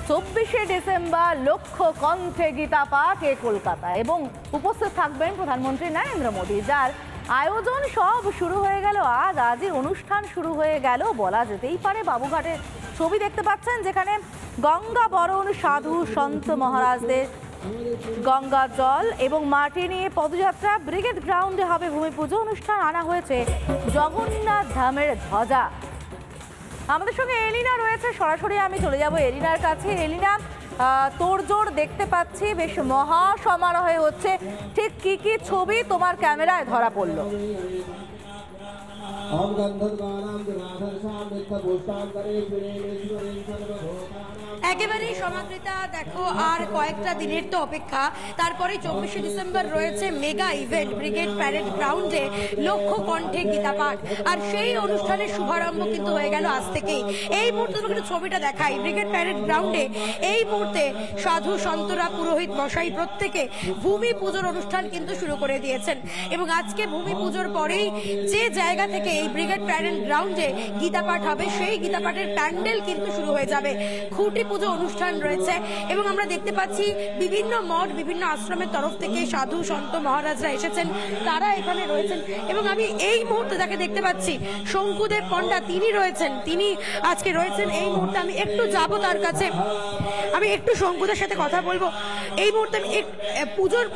24শে December লক্ষ্য কণ্ঠে গীতা পাঠ কলকাতায় এবং উপস্থিত থাকবেন প্রধানমন্ত্রী নরেন্দ্র মোদী, যার আয়োজন সব শুরু হয়ে গেল আজই অনুষ্ঠান শুরু হয়ে গেল বলা যেতেই পারে বাবুঘাটের ছবি দেখতে পাচ্ছেন, যেখানে গঙ্গা বরণ সাধু সন্ত মহারাজদের গঙ্গা জল এবং মাটি নিয়ে পদযাত্রা। ব্রিগেড গ্রাউন্ডে হবে ভূমি পুজো অনুষ্ঠান, আনা হয়েছে জগন্নাথ ধামের ধ্বজা। আমাদের সঙ্গে এলিনা রয়েছে, সরাসরি আমি চলে যাব এলিনার কাছে। এলিনা, তোড়জোড় দেখতে পাচ্ছি, বেশ মহা সমারোহে হচ্ছে, ঠিক কি কি ছবি তোমার ক্যামেরায় ধরা পড়লো? একেবারেই সমাদৃতা, দেখো আর কয়েকটা দিনের তো অপেক্ষা, তারপরে 24শে ডিসেম্বর রয়েছে মেগা ইভেন্ট ব্রিগেড প্যারেড গ্রাউন্ডে লক্ষ্য কণ্ঠে গীতা পাঠ, আর সেই অনুষ্ঠানের শুভারম্ভ কিন্তু হয়ে গেল আজ থেকেই। এই মুহূর্তে তোমাকে ছবিটা দেখাই, ব্রিগেড প্যারেড গ্রাউন্ডে এই মুহূর্তে সাধু সন্তরা পুরোহিত মশাই প্রত্যেকে ভূমি পুজোর অনুষ্ঠান কিন্তু শুরু করে দিয়েছেন এবং আজকে ভূমি পুজোর পরেই যে জায়গা থেকে এই ব্রিগেড প্যারেড গ্রাউন্ডে গীতা পাঠ হবে সেই গীতা পাঠের প্যান্ডেল কিন্তু শুরু হয়ে যাবে। খুঁটি পুজো অনুষ্ঠান রয়েছে এবং আমরা দেখতে পাচ্ছি বিভিন্ন মঠ বিভিন্ন আশ্রমের তরফ থেকে সাধু সন্ত মহারাজরা এসেছেন, তারা এখানে রয়েছেন এবং আমি এই মুহূর্তে যাকে দেখতে পাচ্ছি শঙ্কুদেব পণ্ডা, তিনি রয়েছেন, তিনি আজকে রয়েছেন এই মুহূর্তে। আমি একটু যাব তার কাছে, আমি একটু শঙ্কুদের সাথে কথা বলবো। এই মুহূর্তে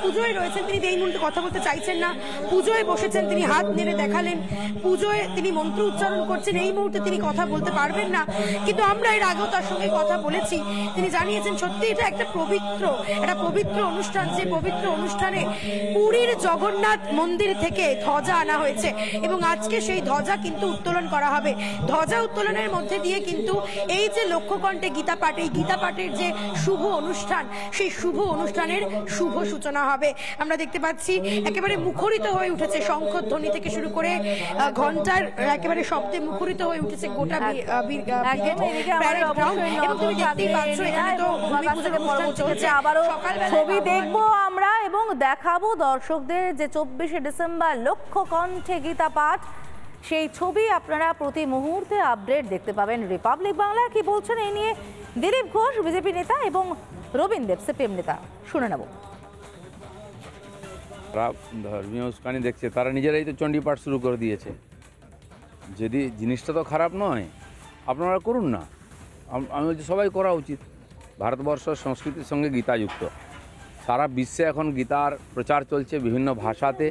পুজোয় রয়েছেন তিনি, এই মুহূর্তে কথা বলতে চাইছেন না, পুজোয় বসেছেন, তিনি হাত নেড়ে দেখালেন, পুজোয় তিনি মন্ত্র উচ্চারণ করছেন, এই মুহূর্তে তিনি কথা বলতে পারবেন না, কিন্তু আমরা এর আগেও তার সঙ্গে কথা বলেছি, তিনি জানিয়েছেন সত্যি এটা একটা পবিত্র অনুষ্ঠান, যে পবিত্র অনুষ্ঠানে পুরীর জগন্নাথ মন্দির থেকে ধ্বজা আনা হয়েছে এবং আজকে সেই ধ্বজা কিন্তু উত্তোলন করা হবে। ধ্বজা উত্তোলনের মধ্যে দিয়ে কিন্তু এই যে লক্ষ্যকণ্ঠে গীতা পাঠ, এই গীতা পাঠের যে শুভ অনুষ্ঠান, সেই শুভ অনুষ্ঠানের শুভ সূচনা হবে। আমরা দেখতে পাচ্ছি একেবারে মুখরিত হয়ে উঠেছে, শঙ্খধ্বনি থেকে শুরু করে ঘন্টার একেবারে শব্দে মুখরিত হয়ে উঠেছে গোটা ছবি দেখবো আমরা এবং দেখাবো দর্শকদের যে 24শে ডিসেম্বর লক্ষ্য কণ্ঠে গীতা পাঠ, সেই ছবি আপনারা প্রতি মুহূর্তে আপডেট দেখতে পাবেন রিপাবলিক বাংলা। কি বলছেন এই নিয়ে দিলীপ ঘোষ বিজেপি নেতা এবং রবীন দেব সিপিএম নেতা, শুনে নেব। ধর্মীয় উস্কানি দেখছে, তারা নিজেরাই তো চণ্ডী পাঠ শুরু করে দিয়েছে। যদি জিনিসটা তো খারাপ নয়, আপনারা করুন না, আমি বলছি সবাই করা উচিত। ভারতবর্ষ সংস্কৃতির সঙ্গে গীতা যুক্ত, সারা বিশ্বে এখন গীতার প্রচার চলছে বিভিন্ন ভাষাতে।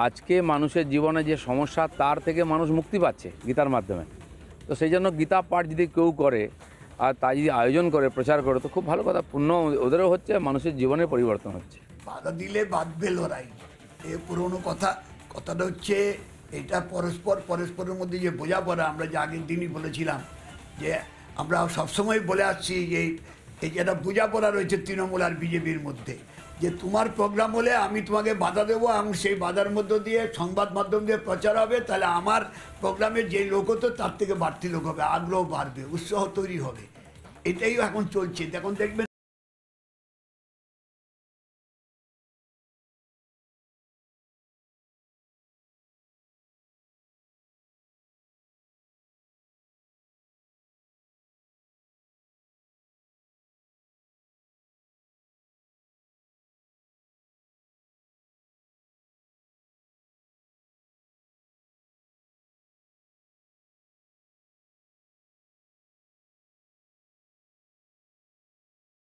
আজকে মানুষের জীবনে যে সমস্যা, তার থেকে মানুষ মুক্তি পাচ্ছে গীতার মাধ্যমে। তো সেই জন্য গীতা পাঠ যদি কেউ করে আর তা যদি আয়োজন করে প্রচার করে, তো খুব ভালো কথা, পুণ্য ওদেরও হচ্ছে, মানুষের জীবনে পরিবর্তন হচ্ছে। বাধা দিলে বাঁধবে লড়াই, এ পুরোনো কথাটা হচ্ছে এটা পরস্পরের মধ্যে যে বোঝাপড়া, আমরা যে আগের দিনই বলেছিলাম যে আমরা সবসময় বলে আসছি যে এই যেটা বোঝাপড়া রয়েছে তৃণমূল আর বিজেপির মধ্যে, যে তোমার প্রোগ্রাম হলে আমি তোমাকে বাধা দেবো এবং সেই বাধার মধ্য দিয়ে সংবাদ মাধ্যম দিয়ে প্রচার হবে, তাহলে আমার প্রোগ্রামে যে লোক হতো তার থেকে বাড়তি লোক হবে, আগ্রহ বাড়বে, উৎসাহ তৈরি হবে। এটাই এখন চলছে। এখন দেখবেন